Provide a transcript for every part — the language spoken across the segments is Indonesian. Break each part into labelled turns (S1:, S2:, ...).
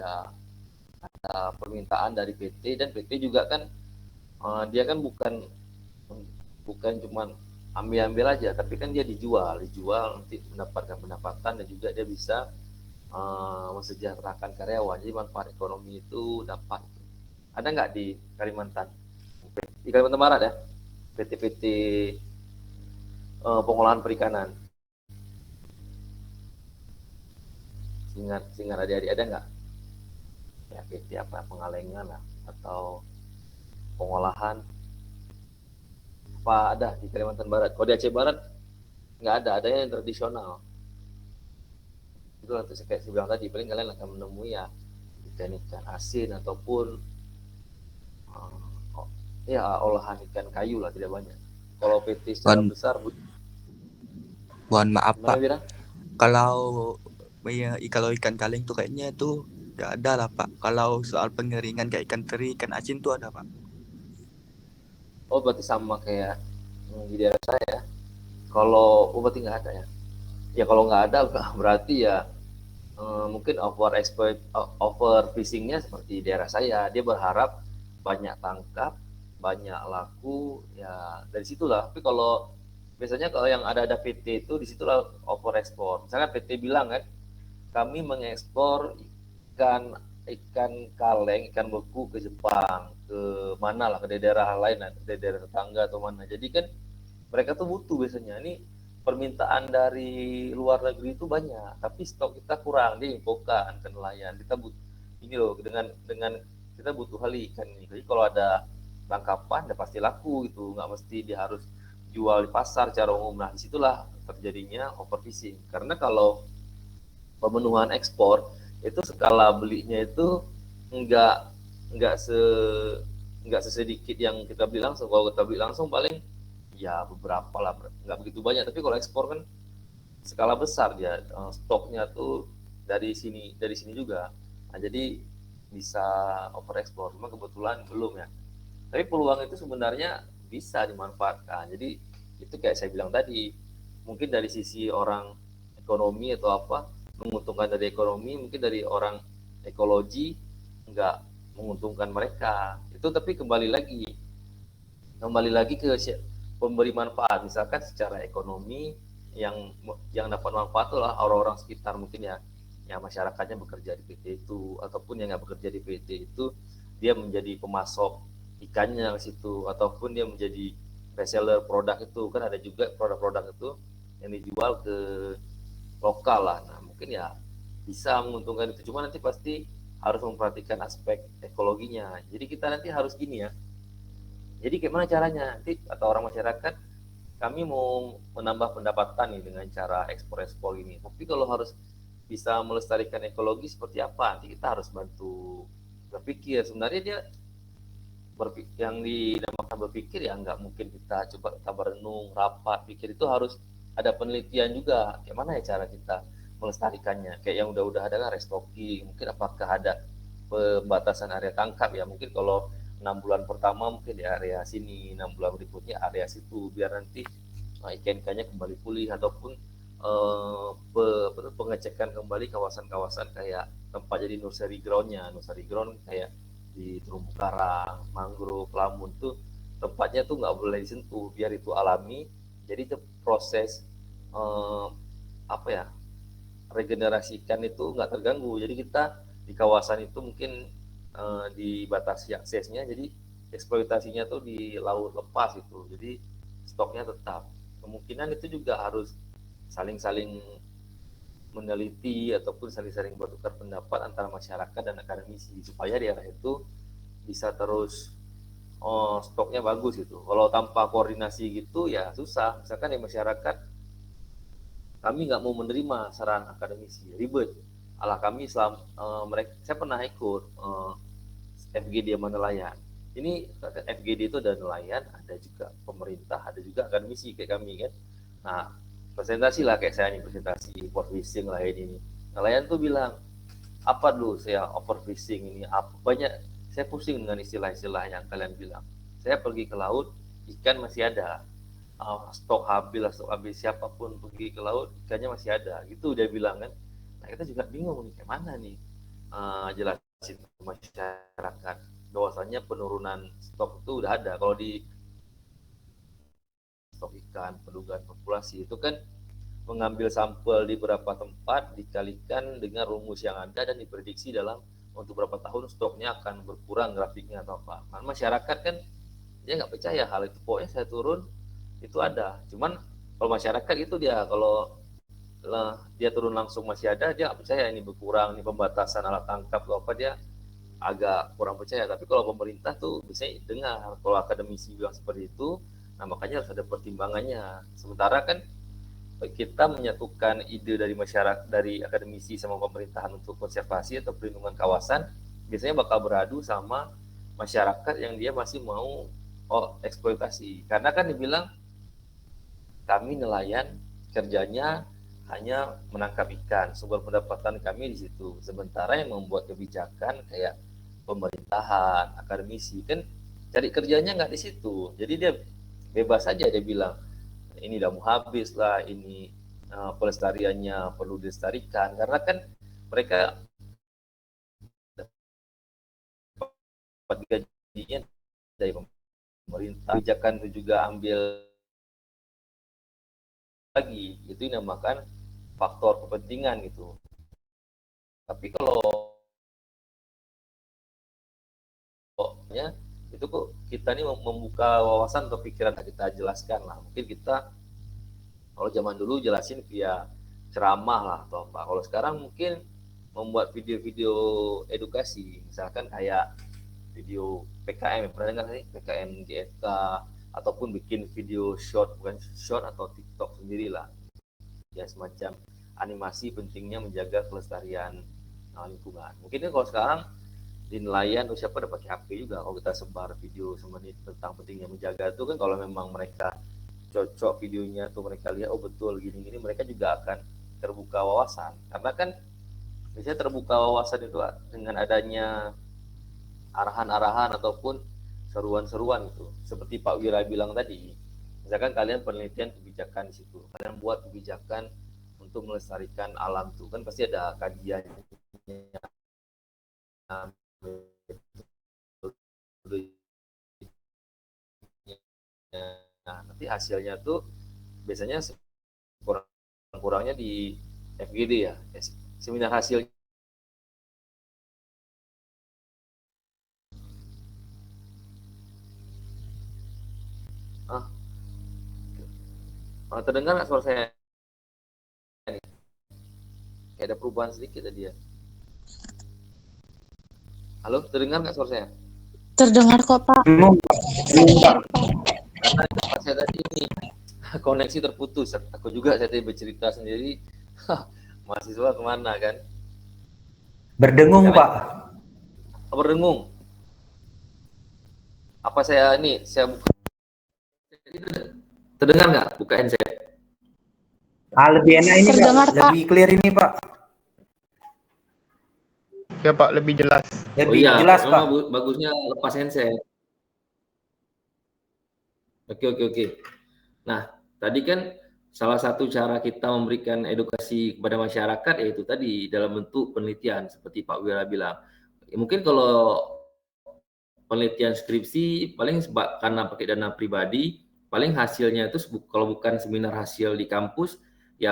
S1: ada permintaan dari PT, dan PT juga kan dia kan bukan cuman ambil aja, tapi kan dia dijual nanti mendapatkan pendapatan, dan juga dia bisa mensejahterakan karyawan. Jadi manfaat ekonomi itu dapat. Ada nggak di Kalimantan? Di Kalimantan Barat ya, PT-PT pengolahan perikanan. Singat adik-adik ada nggak? Ya PT apa, pengalengan lah, atau pengolahan, apa ada di Kalimantan Barat? Kalau di Aceh Barat nggak ada, adanya yang tradisional. Itu nanti kayak saya bilang tadi, paling kalian akan menemui ya ikan-ikan asin ataupun ya olahan ikan kayu lah, tidak banyak. Kalau PT secara
S2: Mohon,
S1: besar,
S2: mohon maaf
S1: gimana
S2: Pak,
S1: Bira?
S2: kalau ya, kalau ikan kaleng tuh kayaknya tuh nggak ada lah Pak. Kalau soal pengeringan kayak ikan teri, ikan asin tuh ada Pak.
S1: Oh berarti sama kayak di daerah saya. Kalau berarti nggak ada ya? Ya kalau nggak ada berarti ya mungkin over fishingnya seperti daerah saya. Dia berharap banyak tangkap, banyak laku, ya dari situlah. Tapi kalau biasanya kalau yang ada PT itu disitulah over ekspor. Misalkan PT bilang kan, kami mengekspor ikan ikan kaleng, ikan beku ke Jepang, ke mana lah, ke daerah lain, ke daerah tetangga atau mana. Jadi kan mereka tuh butuh biasanya. Ini permintaan dari luar negeri itu banyak, tapi stok kita kurang, dia infokan ke nelayan. Kita butuh ini loh, dengan kita butuh hal ikan ini. Jadi kalau ada tangkapan, ya pasti laku gitu, nggak mesti dia harus jual di pasar secara umum. Nah disitulah terjadinya overfishing. Karena kalau pemenuhan ekspor itu skala belinya itu enggak enggak se enggak sesedikit yang kita beli langsung. Kalau kita beli langsung paling ya beberapa lah, nggak begitu banyak. Tapi kalau ekspor kan skala besar dia, stoknya tuh dari sini juga. Nah, jadi bisa over ekspor. Cuma kebetulan belum ya. Tapi peluang itu sebenarnya bisa dimanfaatkan. Jadi itu kayak saya bilang tadi, mungkin dari sisi orang ekonomi atau apa, menguntungkan dari ekonomi, mungkin dari orang ekologi nggak menguntungkan mereka. Itu tapi kembali lagi ke pemberi manfaat. Misalkan secara ekonomi yang dapat manfaat itulah orang-orang sekitar, mungkin ya, masyarakatnya bekerja di PT itu, ataupun yang nggak bekerja di PT itu, dia menjadi pemasok ikannya ke situ, ataupun dia menjadi reseller produk itu. Kan ada juga produk-produk itu yang dijual ke lokal lah. Nah mungkin ya bisa menguntungkan itu, cuma nanti pasti harus memperhatikan aspek ekologinya. Jadi kita nanti harus gini ya, jadi gimana caranya nanti, atau orang masyarakat, kami mau menambah pendapatan nih dengan cara ekspor-ekspor ini. Tapi kalau harus bisa melestarikan ekologi seperti apa, nanti kita harus bantu berpikir. Sebenarnya dia yang dinamakan berpikir ya nggak mungkin kita coba kita berenung rapat pikir, itu harus ada penelitian juga. Gimana ya cara kita melestarikannya? Kayak yang udah ada kan restoki, mungkin apakah ada pembatasan area tangkap ya, mungkin kalau 6 bulan pertama mungkin di area sini, 6 bulan berikutnya area situ, biar nanti ikan-ikannya kembali pulih, ataupun pengecekan kembali kawasan-kawasan kayak tempat jadi nursery ground kayak di terumbu karang, mangrove, lamun tuh tempatnya tuh nggak boleh disentuh biar itu alami. Jadi itu proses eh, apa ya, regenerasi ikan itu nggak terganggu. Jadi kita di kawasan itu mungkin dibatasi aksesnya, jadi eksploitasinya tuh di laut lepas itu. Jadi stoknya tetap. Kemungkinan itu juga harus saling-saling meneliti ataupun saling-saling bertukar pendapat antara masyarakat dan akademisi supaya daerah itu bisa terus stoknya bagus gitu. Kalau tanpa koordinasi gitu ya susah. Misalkan di masyarakat, kami nggak mau menerima saran akademisi, ribet. Alah kami mereka, saya pernah ikut FGD sama nelayan. Ini FGD itu ada nelayan, ada juga pemerintah, ada juga akademisi kayak kami kan. Nah, presentasi lah kayak saya nih, presentasi overfishing lah ini. Nelayan tuh bilang, apa dulu saya overfishing ini, apa banyak, saya pusing dengan istilah-istilah yang kalian bilang. Saya pergi ke laut, ikan masih ada. Stok habis siapapun pergi ke laut, ikannya masih ada. Gitu dia bilang kan. Nah kita juga bingung nih, kayak mana nih? jelasin ke masyarakat bahwasanya penurunan stok itu udah ada. Kalau di stok ikan, pendugaan populasi itu kan mengambil sampel di beberapa tempat dikalikan dengan rumus yang ada dan diprediksi dalam untuk berapa tahun stoknya akan berkurang grafiknya atau apa. Nah, masyarakat kan dia nggak percaya hal itu, pokoknya saya turun itu ada. Cuman kalau masyarakat itu dia kalau dia turun langsung masih ada, dia nggak percaya ini berkurang, ini pembatasan alat tangkap atau apa, dia agak kurang percaya. Tapi kalau pemerintah tuh biasanya dengar kalau akademisi bilang seperti itu, nah makanya harus ada pertimbangannya. Sementara kan kita menyatukan ide dari masyarakat, dari akademisi sama pemerintahan untuk konservasi atau perlindungan kawasan, biasanya bakal beradu sama masyarakat yang dia masih mau eksploitasi. Karena kan dibilang kami nelayan kerjanya hanya menangkap ikan, sumber pendapatan kami di situ. Sementara yang membuat kebijakan kayak pemerintahan, akademisi kan cari kerjanya nggak di situ. Jadi dia bebas saja, dia bilang ini udah mau habis lah, ini pelestariannya perlu dilestarikan, karena kan mereka dapat gajinya dari pemerintah. Kebijakan itu juga ambil lagi, itu dinamakan faktor kepentingan gitu. Tapi kalau ya itu kok kita nih membuka wawasan atau pikiran, kita jelaskan lah. Mungkin kita kalau zaman dulu jelasin via ceramah lah atau apa. Kalau sekarang mungkin membuat video-video edukasi, misalkan kayak video PKM, pernah dengar sih PKM GFK, ataupun bikin video short, bukan short atau TikTok sendirilah, ya semacam animasi pentingnya menjaga kelestarian lingkungan. Mungkin kalau sekarang di nelayan tuh siapa udah pakai HP juga, kalau kita sebar video semenit tentang pentingnya menjaga itu kan, kalau memang mereka cocok videonya tuh, mereka lihat oh betul gini-gini, mereka juga akan terbuka wawasan. Karena kan biasanya terbuka wawasan itu dengan adanya arahan-arahan ataupun seruan-seruan itu. Seperti Pak Wira bilang tadi, misalkan kalian penelitian kebijakan di situ, kalian buat kebijakan untuk melestarikan alam tuh, kan pasti ada kajiannya, nah nanti hasilnya tuh biasanya kurang-kurangnya di FGD ya, seminar hasilnya. Terdengar nggak suara saya? Kayak ada perubahan sedikit tadi ya. Halo, terdengar nggak suara saya?
S3: Terdengar kok, Pak.
S1: Karena tempat saya tadi ini koneksi terputus. Aku juga saya tadi bercerita sendiri. Mahasiswa kemana kan?
S4: Berdengung,
S1: Karena,
S4: Pak.
S1: Berdengung. Apa saya buka? Terdengar nggak? Buka handset.
S4: Lebih enak ini,
S3: Terdengar,
S4: Pak. Lebih clear ini, Pak.
S5: Ya Pak, lebih jelas.
S4: Lebih jelas, Pak.
S1: Bagusnya lepas handset. Oke. Nah, tadi kan salah satu cara kita memberikan edukasi kepada masyarakat yaitu tadi dalam bentuk penelitian seperti Pak Wira bilang. Ya, mungkin kalau penelitian skripsi paling karena pakai dana pribadi, paling hasilnya itu kalau bukan seminar hasil di kampus ya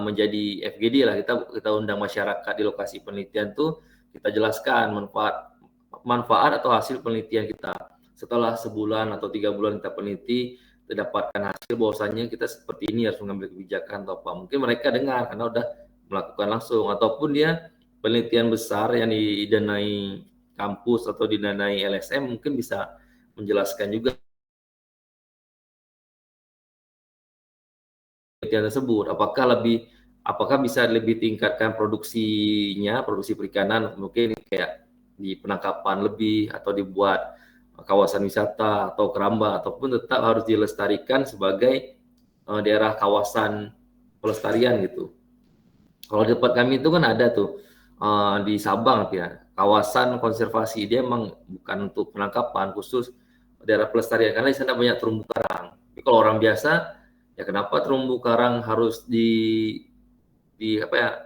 S1: menjadi FGD lah, kita undang masyarakat di lokasi penelitian tuh, kita jelaskan manfaat atau hasil penelitian kita. Setelah sebulan atau 3 bulan kita peneliti, terdapatkan hasil bahwasanya kita seperti ini harus mengambil kebijakan atau apa. Mungkin mereka dengar karena udah melakukan langsung, ataupun dia penelitian besar yang didanai kampus atau didanai LSM mungkin bisa menjelaskan juga penelitian tersebut. Apakah bisa lebih tingkatkan produksi perikanan, mungkin kayak di penangkapan lebih, atau dibuat kawasan wisata atau keramba, ataupun tetap harus dilestarikan sebagai daerah kawasan pelestarian gitu. Kalau di tempat kami itu kan ada tuh di Sabang ya, kawasan konservasi, dia emang bukan untuk penangkapan, khusus daerah pelestarian karena di sana banyak terumbu karang. Tapi kalau orang biasa, ya kenapa terumbu karang harus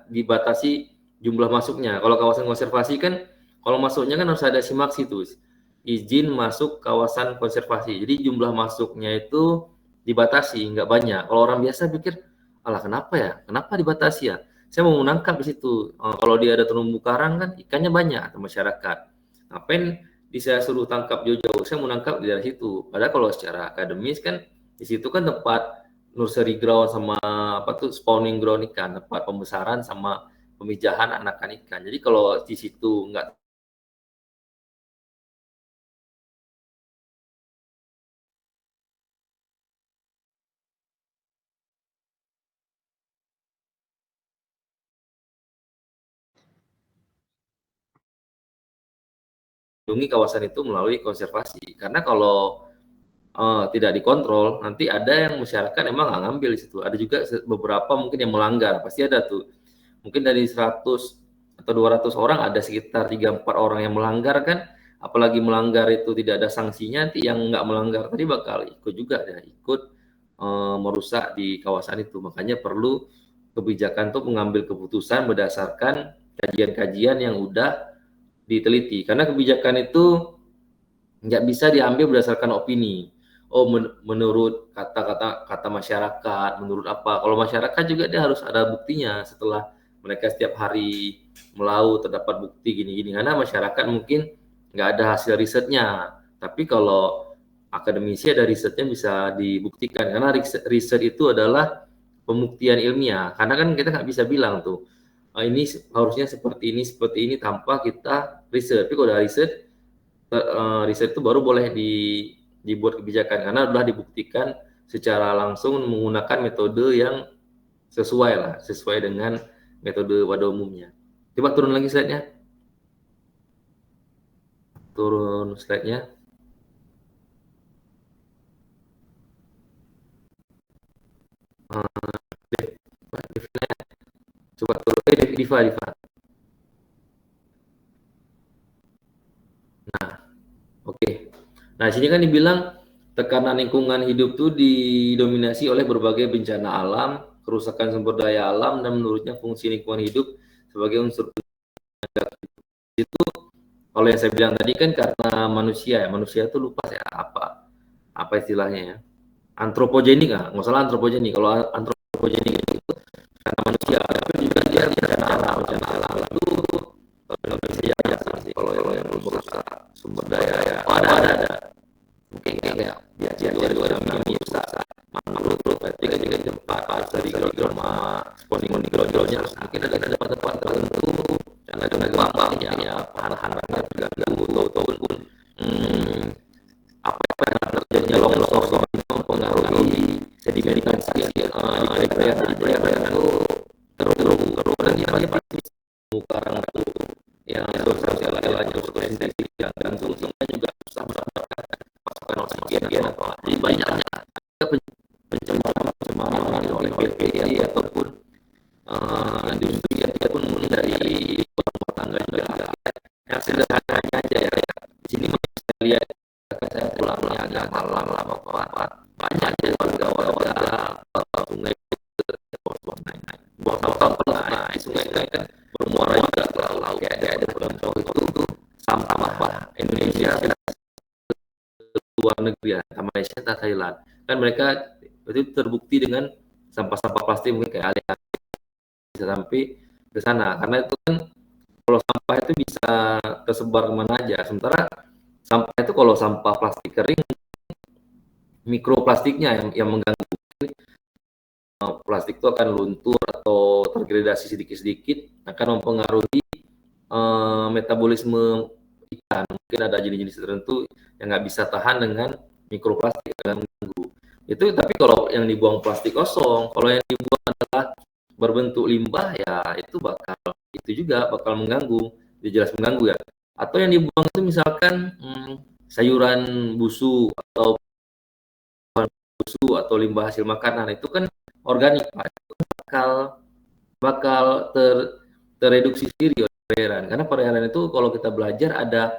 S1: dibatasi jumlah masuknya. Kalau kawasan konservasi kan, kalau masuknya kan harus ada simaksi tuh, izin masuk kawasan konservasi. Jadi jumlah masuknya itu dibatasi, nggak banyak. Kalau orang biasa pikir, alah kenapa ya? Kenapa dibatasi ya? Saya mau menangkap di situ. Kalau dia ada terumbu karang kan ikannya banyak atau masyarakat. Ngapain saya suruh tangkap jauh-jauh? Saya mau nangkap di daerah situ. Padahal kalau secara akademis kan di situ kan tempat nursery ground sama apa tuh spawning ground ikan, tempat pembesaran sama pemijahan anakan ikan. Jadi kalau di situ nggak melindungi kawasan itu melalui konservasi. Karena kalau tidak dikontrol, nanti ada yang masyarakat emang nggak ngambil di situ. Ada juga beberapa mungkin yang melanggar, pasti ada tuh. Mungkin dari 100 atau 200 orang ada sekitar 3-4 orang yang melanggar kan, apalagi melanggar itu tidak ada sanksinya, nanti yang nggak melanggar tadi bakal ikut juga ya, ikut merusak di kawasan itu. Makanya perlu kebijakan tuh mengambil keputusan berdasarkan kajian-kajian yang udah diteliti. Karena kebijakan itu nggak bisa diambil berdasarkan opini. Oh, menurut kata masyarakat, menurut apa? Kalau masyarakat juga dia harus ada buktinya setelah mereka setiap hari melaut terdapat bukti gini-gini. Karena masyarakat mungkin nggak ada hasil risetnya. Tapi kalau akademisi ada risetnya bisa dibuktikan. Karena riset itu adalah pembuktian ilmiah. Karena kan kita nggak bisa bilang tuh, ini harusnya seperti ini tanpa kita riset. Tapi kalau ada riset itu baru boleh dibuat kebijakan karena sudah dibuktikan secara langsung menggunakan metode yang sesuai dengan metode pada umumnya. Coba turun lagi slide-nya. Turun slide-nya. Coba turun. Diva. Nah, oke. Nah, sini kan dibilang tekanan lingkungan hidup itu didominasi oleh berbagai bencana alam, kerusakan sumber daya alam, dan menurutnya fungsi lingkungan hidup sebagai unsur itu, kalau yang saya bilang tadi kan karena manusia itu lupa ya apa istilahnya ya, antropogenik nggak salah antropogenik. Kalau antropogenik itu karena manusia, tapi juga dia bencana alam itu kalau yang berusaha sumber daya ya ada mungkin kayak dia dua ini usaha mangrove tiga tempat dari groma spawning groundnya mungkin ada tempat tertentu yang ada gelombang ya panas tergantung tahun pun apa yang terjadinya longsor mempengaruhi sedimentasi terus dan dia pasti karang itu yang sosial-sosialnya dan fungsinya juga sama masukan oksigen apa jadi banyaknya pencemaran oleh BPD ataupun industri ataupun dari rumah tangga juga yang sederhananya aja ya di sini saya lihat saya pulangnya agak malam apa banyak ya warga sungai buang sampah sungai kan bermuara juga ke laut ya ada contoh itu sampah Indonesia luar negeri ya, Malaysia atau Thailand kan mereka itu terbukti dengan sampah-sampah plastik mungkin kayak alih bisa sampai ke sana karena itu kan kalau sampah itu bisa tersebar kemana aja sementara sampah itu kalau sampah plastik kering mikroplastiknya yang mengganggu plastik itu akan luntur atau tergradasi sedikit-sedikit akan mempengaruhi metabolisme ikan. Mungkin ada jenis-jenis tertentu yang nggak bisa tahan dengan mikroplastik akan mengganggu. Itu tapi kalau yang dibuang plastik kosong, kalau yang dibuang adalah berbentuk limbah ya itu juga bakal mengganggu, jelas mengganggu ya. Atau yang dibuang itu misalkan sayuran busuk atau limbah hasil makanan itu kan organik bakal terreduksi sendiri oleh perairan karena perairan itu kalau kita belajar ada